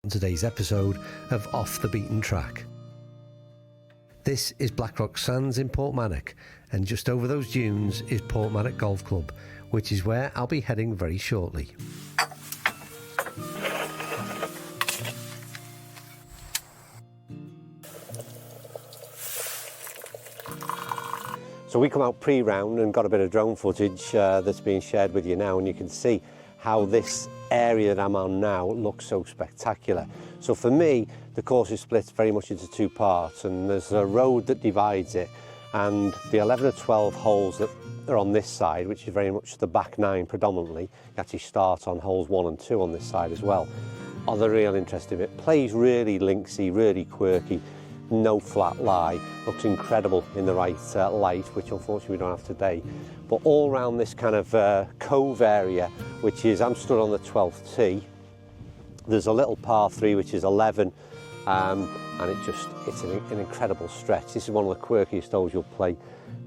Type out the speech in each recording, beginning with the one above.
on today's episode of Off the Beaten Track. This is Blackrock Sands in Portmarnock, and just over those dunes is Portmarnock Golf Club, which is where I'll be heading very shortly. So we come out pre-round and got a bit of drone footage that's being shared with you now, and you can see how this area that I'm on now looks so spectacular. So for me, the course is split very much into two parts, and there's a road that divides it, and the 11 or 12 holes that are on this side, which is very much the back nine predominantly, you actually start on holes 1 and 2 on this side as well, are the real interest of it. Plays really linksy, really quirky, no flat lie, looks incredible in the right light, which unfortunately we don't have today. But all around this kind of cove area, which is, I'm stood on the 12th tee, there's a little par 3 which is 11, and it's an incredible stretch. This is one of the quirkiest holes you'll play.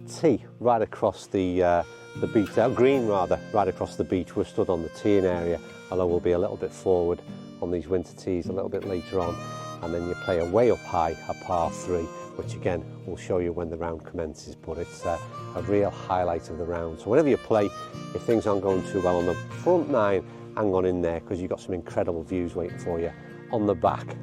Tee right across the beach, green rather, right across the beach. We're stood on the teeing area, although we'll be a little bit forward on these winter tees a little bit later on. And then you play a way up high, a par 3, which again we'll show you when the round commences, but it's a real highlight of the round. So whenever you play, if things aren't going too well on the front 9, hang on in there, because you've got some incredible views waiting for you on the back.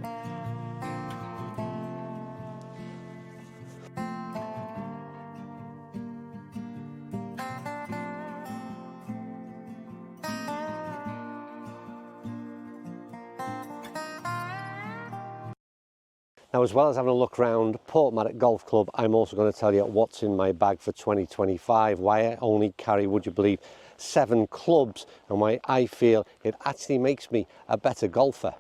Now, as well as having a look around Portmarnock Golf Club, I'm also going to tell you what's in my bag for 2025, why I only carry, would you believe, 7 clubs, and why I feel it actually makes me a better golfer.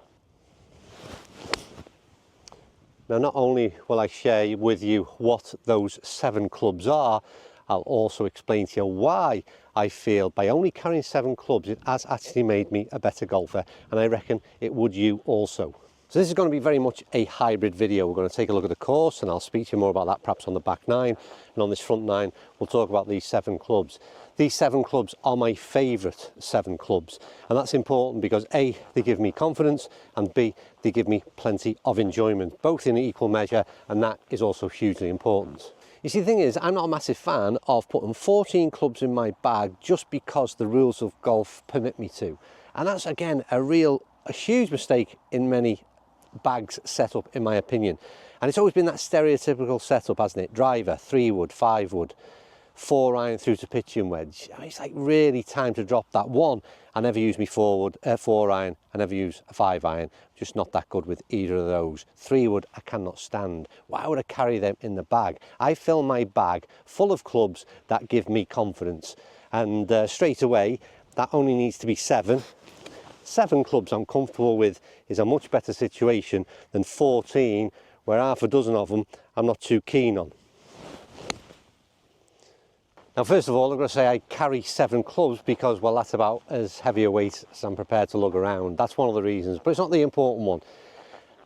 Now, not only will I share with you what those 7 clubs are, I'll also explain to you why I feel by only carrying 7 clubs, it has actually made me a better golfer, and I reckon it would you also. So this is going to be very much a hybrid video. We're going to take a look at the course, and I'll speak to you more about that perhaps on the back 9, and on this front 9 we'll talk about these 7 clubs. These 7 clubs are my favourite 7 clubs, and that's important because A, they give me confidence, and B, they give me plenty of enjoyment, both in equal measure, and that is also hugely important. You see, the thing is, I'm not a massive fan of putting 14 clubs in my bag just because the rules of golf permit me to, and that's again a huge mistake in many bags set up, in my opinion. And it's always been that stereotypical setup, hasn't it? Driver, 3-wood, 5-wood, 4-iron through to pitching wedge. I mean, it's like really time to drop that. 1, I never use my 4-iron, I never use a 5-iron, just not that good with either of those. 3-wood, I cannot stand. Why would I carry them in the bag? I fill my bag full of clubs that give me confidence, and straight away that only needs to be 7. 7 clubs I'm comfortable with is a much better situation than 14, where half a dozen of them I'm not too keen on. Now, first of all, I'm going to say I carry 7 clubs because, well, that's about as heavy a weight as I'm prepared to lug around. That's one of the reasons, but it's not the important one.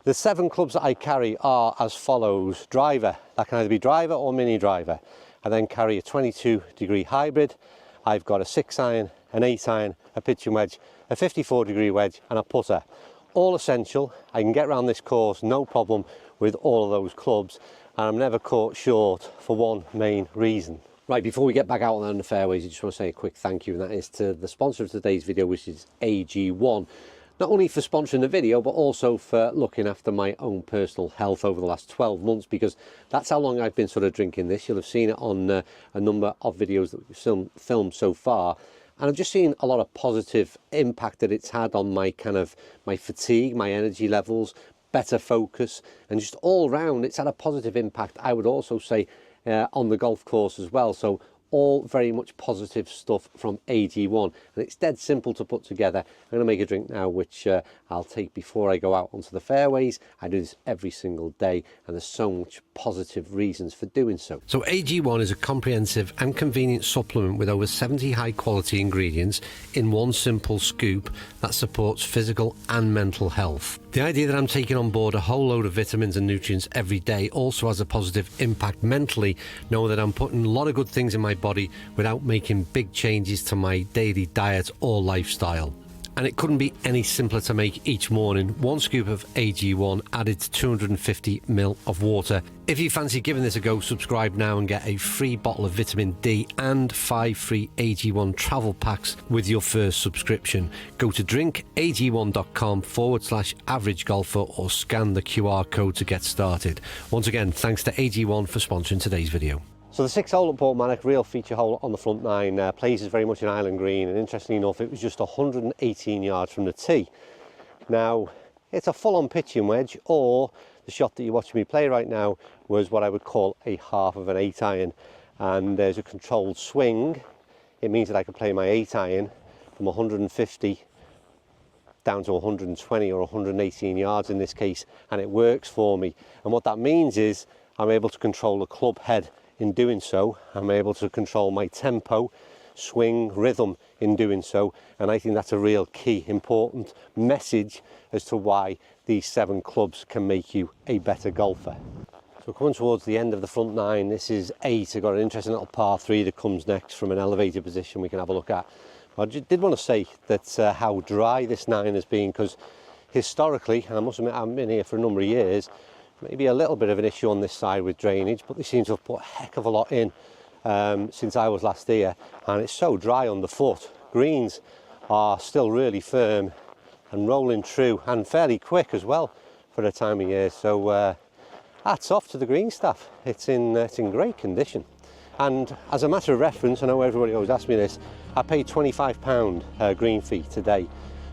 The 7 clubs that I carry are as follows. Driver, that can either be driver or mini driver. I then carry a 22-degree hybrid. I've got a 6-iron, an 8-iron, a pitching wedge, a 54-degree wedge, and a putter. All essential. I can get around this course no problem with all of those clubs, and I'm never caught short for one main reason. Right, before we get back out on the fairways, I just want to say a quick thank you, and that is to the sponsor of today's video, which is AG1. Not only for sponsoring the video, but also for looking after my own personal health over the last 12 months, because that's how long I've been sort of drinking this. You'll have seen it on a number of videos that we've filmed so far. And I've just seen a lot of positive impact that it's had on my my fatigue, my energy levels, better focus, and just all round it's had a positive impact, I would also say, on the golf course as well. So all very much positive stuff from AG1, and it's dead simple to put together. I'm going to make a drink now, which I'll take before I go out onto the fairways. I do this every single day, and there's so much positive reasons for doing so. So AG1 is a comprehensive and convenient supplement with over 70 high quality ingredients in one simple scoop that supports physical and mental health. The idea that I'm taking on board a whole load of vitamins and nutrients every day also has a positive impact mentally, knowing that I'm putting a lot of good things in my body without making big changes to my daily diet or lifestyle. And it couldn't be any simpler to make each morning. 1 scoop of AG1 added to 250 ml of water. If you fancy giving this a go, subscribe now and get a free bottle of vitamin D and 5 free AG1 travel packs with your first subscription. Go to drinkag1.com/average golfer or scan the QR code to get started. Once again, thanks to AG1 for sponsoring today's video. So the 6th hole at Portmanic, real feature hole on the front 9, plays is very much an island green, and interestingly enough it was just 118 yards from the tee. Now it's a full-on pitching wedge, or the shot that you're watching me play right now was what I would call a half of an 8 iron, and there's a controlled swing. It means that I can play my 8 iron from 150 down to 120 or 118 yards in this case, and it works for me. And what that means is I'm able to control the club head. In doing so, I'm able to control my tempo, swing, rhythm in doing so, and I think that's a real key, important message as to why these 7 clubs can make you a better golfer. So coming towards the end of the front 9, this is 8. I've got an interesting little par 3 that comes next from an elevated position we can have a look at. I did want to say that how dry this 9 has been, because historically, and I must admit I've been here for a number of years, maybe a little bit of an issue on this side with drainage, but they seem to have put a heck of a lot in since I was last here, and it's so dry underfoot. Greens are still really firm and rolling true, and fairly quick as well for the time of year. So hats off to the green staff. It's in great condition. And as a matter of reference, I know everybody always asks me this, I paid £25 green fee today,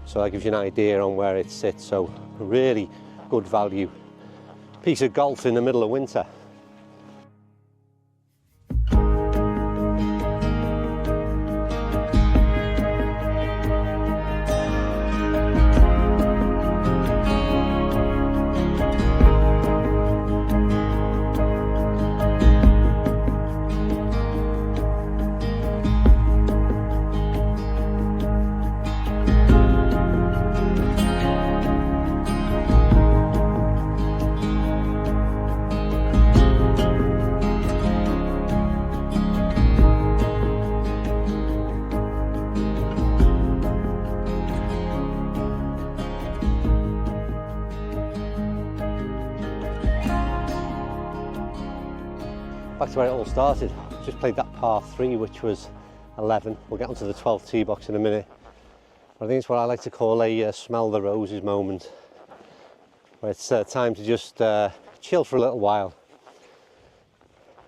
so that gives you an idea on where it sits. So really good value piece of golf in the middle of winter. Back to where it all started. Just played that par 3, which was 11. We'll get onto the 12th tee box in a minute. But I think it's what I like to call a smell the roses moment, where it's time to just chill for a little while.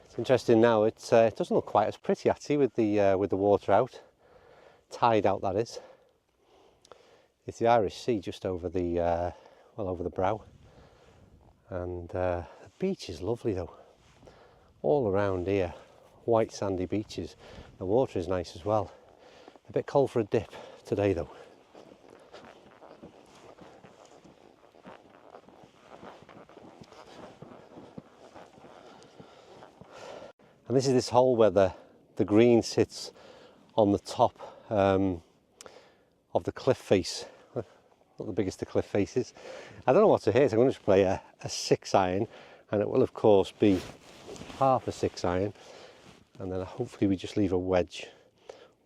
It's interesting now. It doesn't look quite as pretty actually with the water out, tide out that is. It's the Irish Sea just over the over the brow, and the beach is lovely though. All around here, white sandy beaches. The water is nice as well. A bit cold for a dip today though. And this is this hole where the green sits on the top of the cliff face. Not the biggest the cliff faces. I don't know what to hit. I'm going to just play a 6 iron, and it will of course be half a 6 iron, and then hopefully we just leave a wedge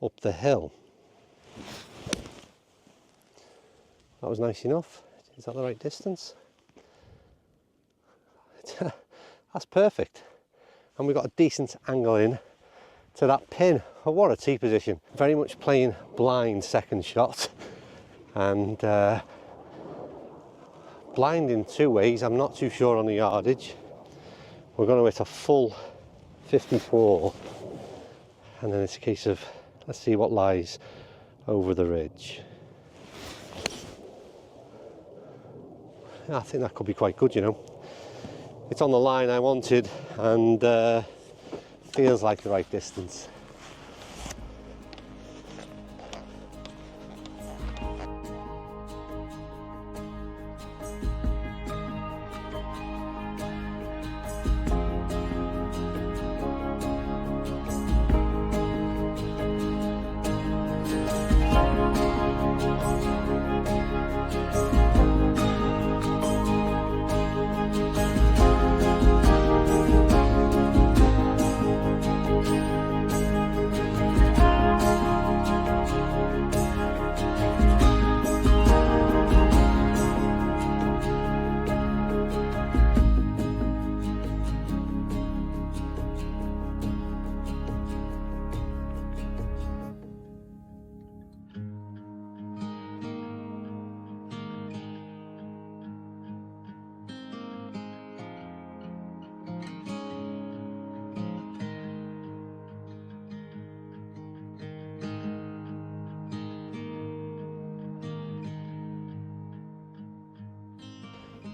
up the hill. That was nice enough. Is that the right distance? That's perfect. And we've got a decent angle in to that pin. Oh, what a tee position. Very much playing blind second shot, and blind in 2 ways. I'm not too sure on the yardage. We're going to hit a full 54, and then it's a case of let's see what lies over the ridge. I think that could be quite good, you know. It's on the line I wanted, and feels like the right distance.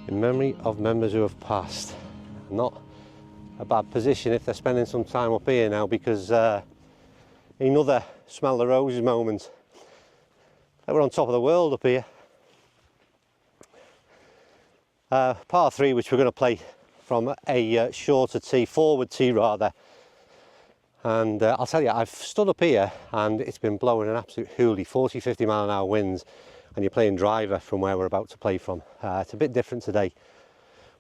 In memory of members who have passed. Not a bad position if they're spending some time up here now, because another smell the roses moment. We're on top of the world up here. Par 3, which we're going to play from a shorter tee, forward tee rather. And I'll tell you, I've stood up here and it's been blowing an absolute hoolie, 40-50 mile an hour winds, and you're playing driver from where we're about to play from. It's a bit different today,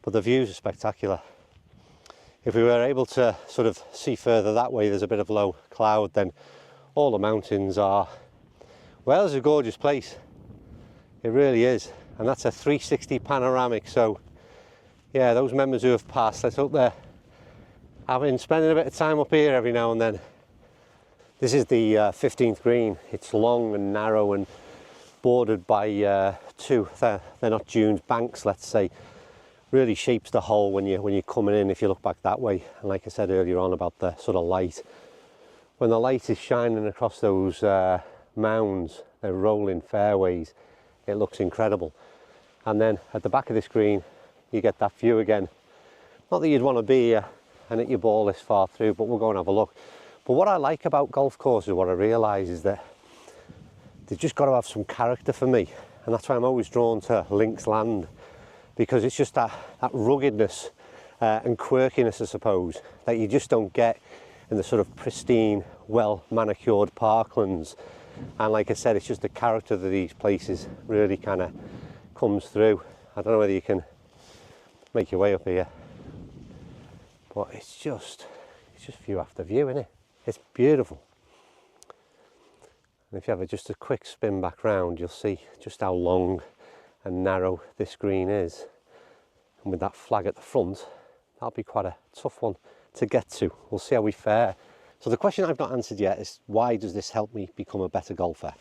but the views are spectacular. If we were able to sort of see further that way, there's a bit of low cloud, then all the mountains are, well, it's a gorgeous place. It really is. And that's a 360 panoramic. So yeah, those members who have passed, let's hope they're spending a bit of time up here every now and then. This is the 15th green. It's long and narrow and bordered by two, they're not dunes, banks, let's say. Really shapes the hole when you're coming in, if you look back that way. And like I said earlier on about the sort of light, when the light is shining across those mounds, they're rolling fairways, it looks incredible. And then at the back of the screen you get that view again. Not that you'd want to be here and hit your ball this far through, but we'll go and have a look. But what I like about golf courses, what I realise is that they've just got to have some character for me, and that's why I'm always drawn to links land, because it's just that ruggedness and quirkiness, I suppose, that you just don't get in the sort of pristine, well manicured parklands. And like I said, it's just the character of these places really kind of comes through. I don't know whether you can make your way up here, but it's just view after view, isn't it? It's beautiful. And if you have just a quick spin back round, you'll see just how long and narrow this green is. And with that flag at the front, that'll be quite a tough one to get to. We'll see how we fare. So the question I've not answered yet is, why does this help me become a better golfer?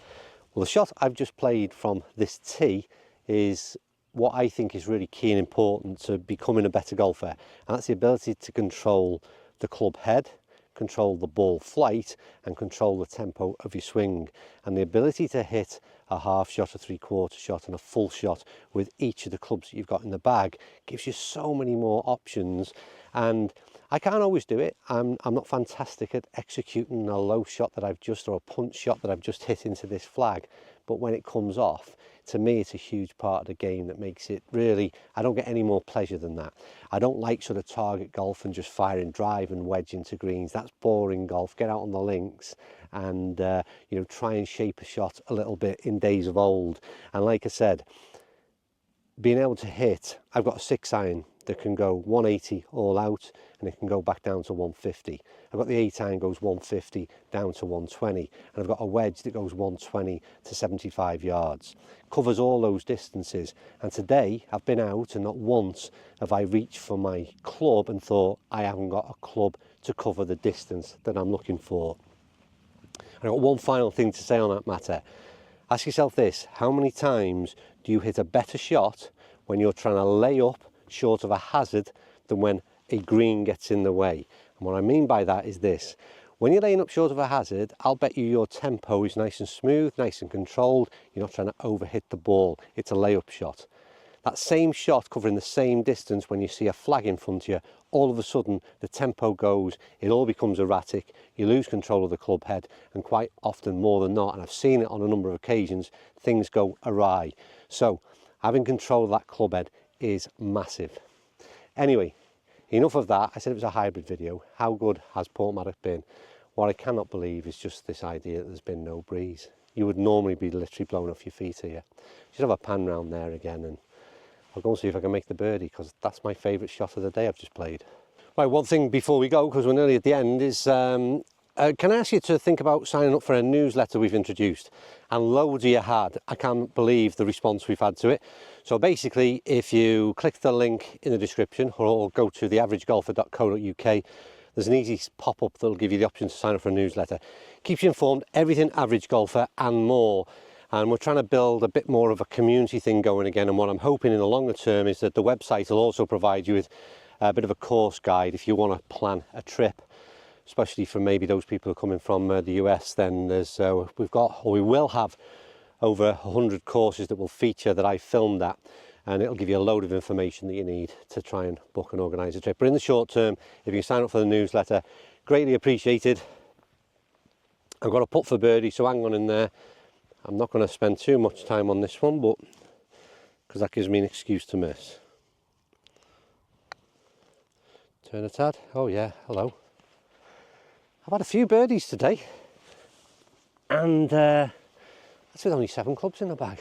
Well, the shot I've just played from this tee is what I think is really key and important to becoming a better golfer, and that's the ability to control the club head, control the ball flight, and control the tempo of your swing. And the ability to hit a half shot, a three-quarter shot and a full shot with each of the clubs that you've got in the bag gives you so many more options. And I can't always do it. I'm not fantastic at executing a low shot that I've just, or a punch shot that I've just hit into this flag, but when it comes off, to me it's a huge part of the game that makes it really, I don't get any more pleasure than that. I don't like sort of target golf and just firing drive and wedge into greens. That's boring golf. Get out on the links and you know, try and shape a shot a little bit in days of old. And like I said, being able to hit, I've got a 6-iron that can go 180 all out, and it can go back down to 150. I've got the 8-iron goes 150 down to 120, and I've got a wedge that goes 120 to 75 yards. Covers all those distances. And today I've been out and not once have I reached for my club and thought I haven't got a club to cover the distance that I'm looking for. And I've got one final thing to say on that matter. Ask yourself this: how many times do you hit a better shot when you're trying to lay up short of a hazard than when a green gets in the way? And what I mean by that is this: when you're laying up short of a hazard, I'll bet you your tempo is nice and smooth, nice and controlled. You're not trying to overhit the ball. It's a layup shot. That same shot covering the same distance, when you see a flag in front of you, all of a sudden the tempo goes, it all becomes erratic, you lose control of the club head, and quite often, more than not, and I've seen it on a number of occasions, things go awry. So having control of that club head is massive. Anyway, enough of that. I said it was a hybrid video. How good has Portmaddock been? What I cannot believe is just this idea that there's been no breeze. You would normally be literally blown off your feet here. Should have a pan round there again, and I'll go and see if I can make the birdie, because that's my favourite shot of the day I've just played. Right, one thing before we go, because we're nearly at the end, is can I ask you to think about signing up for a newsletter we've introduced? And loads of you had. I can't believe the response we've had to it. So basically, if you click the link in the description or go to theaveragegolfer.co.uk, there's an easy pop-up that'll give you the option to sign up for a newsletter. Keeps you informed, everything average golfer and more. And we're trying to build a bit more of a community thing going again. And what I'm hoping in the longer term is that the website will also provide you with a bit of a course guide if you want to plan a trip, especially for maybe those people who are coming from the US. Then there's we will have over 100 courses that will feature that I filmed at. and it'll give you a load of information that you need to try and book and organise a trip. But in the short term, if you sign up for the newsletter, greatly appreciated. I've got a putt for birdie, so hang on in there. I'm not going to spend too much time on this one, but because that gives me an excuse to miss. Turn a tad. Oh yeah, hello. I've had a few birdies today, and that's with only 7 clubs in the bag.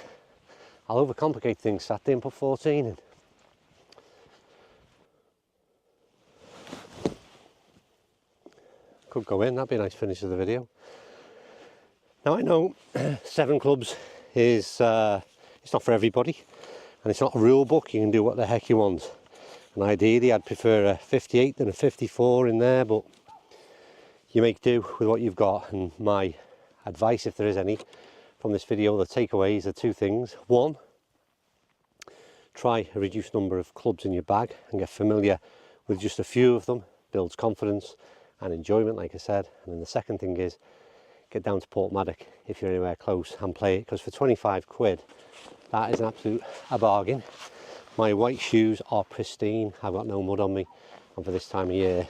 I'll overcomplicate things Saturday and put 14 in. Could go in, that'd be a nice finish of the video. Now I know 7 clubs is it's not for everybody, and it's not a rule book. You can do what the heck you want, and ideally I'd prefer a 58 than a 54 in there, but you make do with what you've got. And my advice, if there is any from this video, the takeaways are 2 things. 1, try a reduced number of clubs in your bag and get familiar with just a few of them. Builds confidence and enjoyment, like I said. And then the second thing is get down to Portmadoc if you're anywhere close and play it, because for 25 quid that is an absolute bargain. My white shoes are pristine, I've got no mud on me, and for this time of year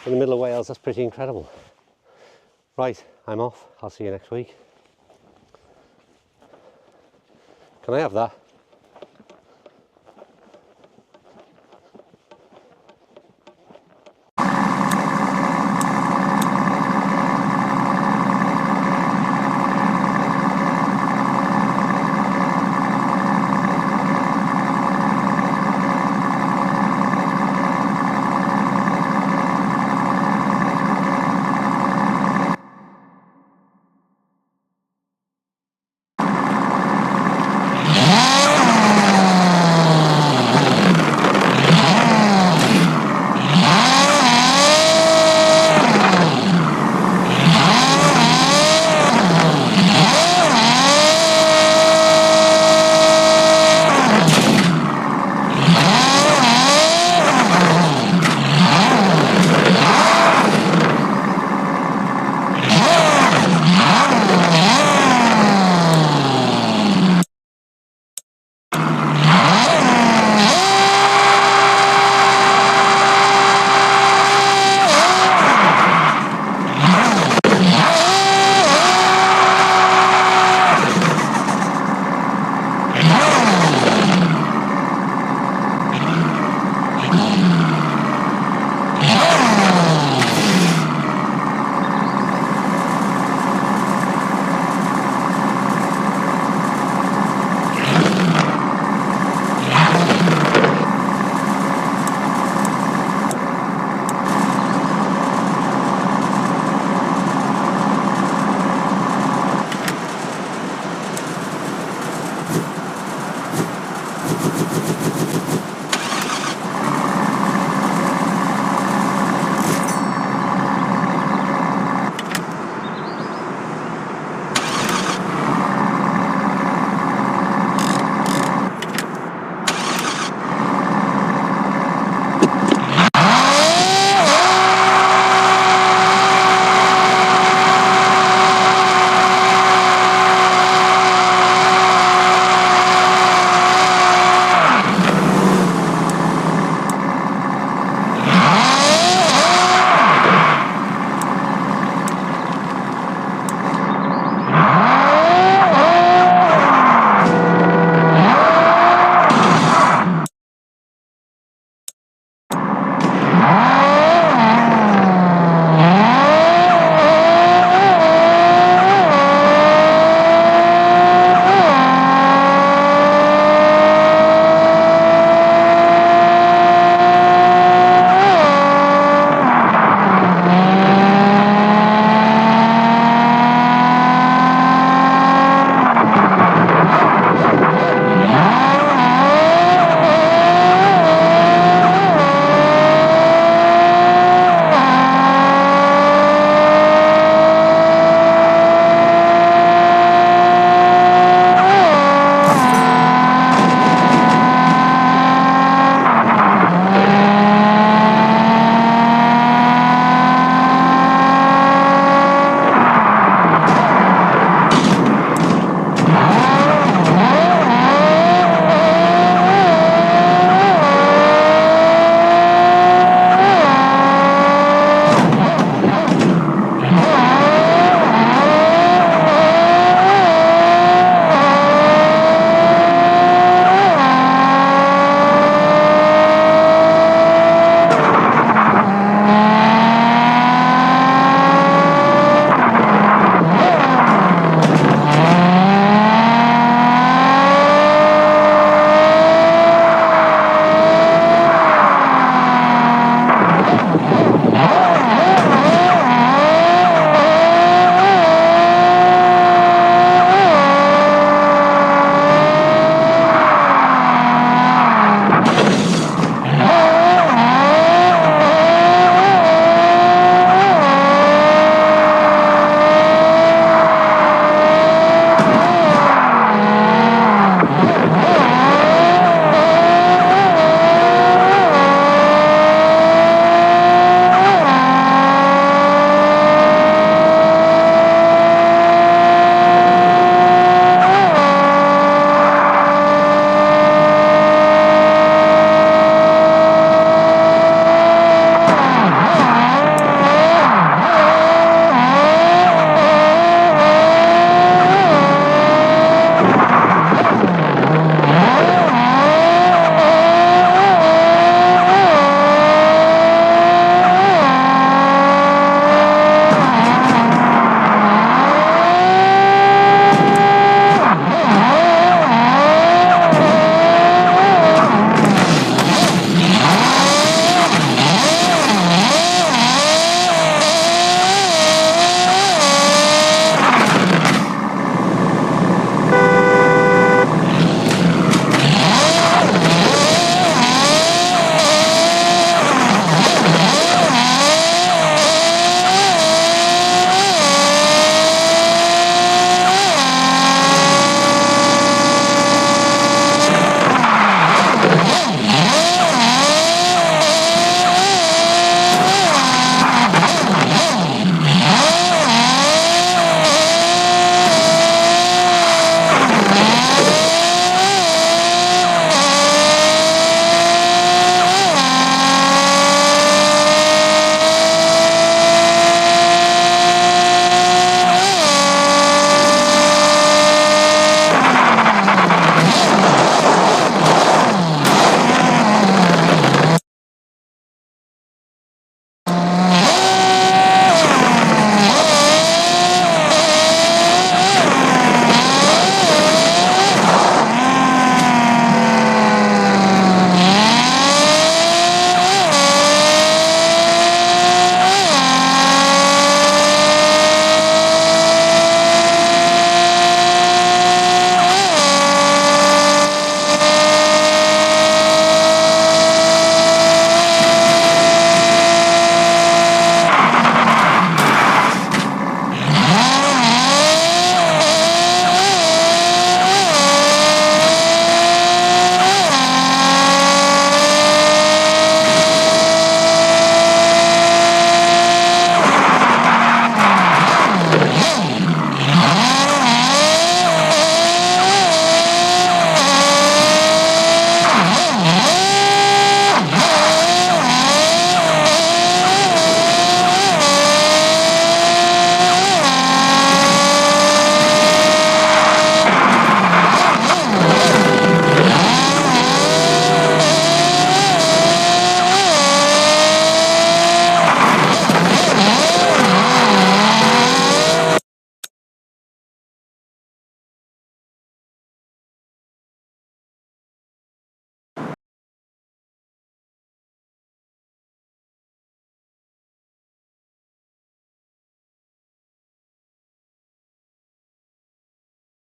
in the middle of Wales, that's pretty incredible. Right, I'm off. I'll see you next week. Can I have that?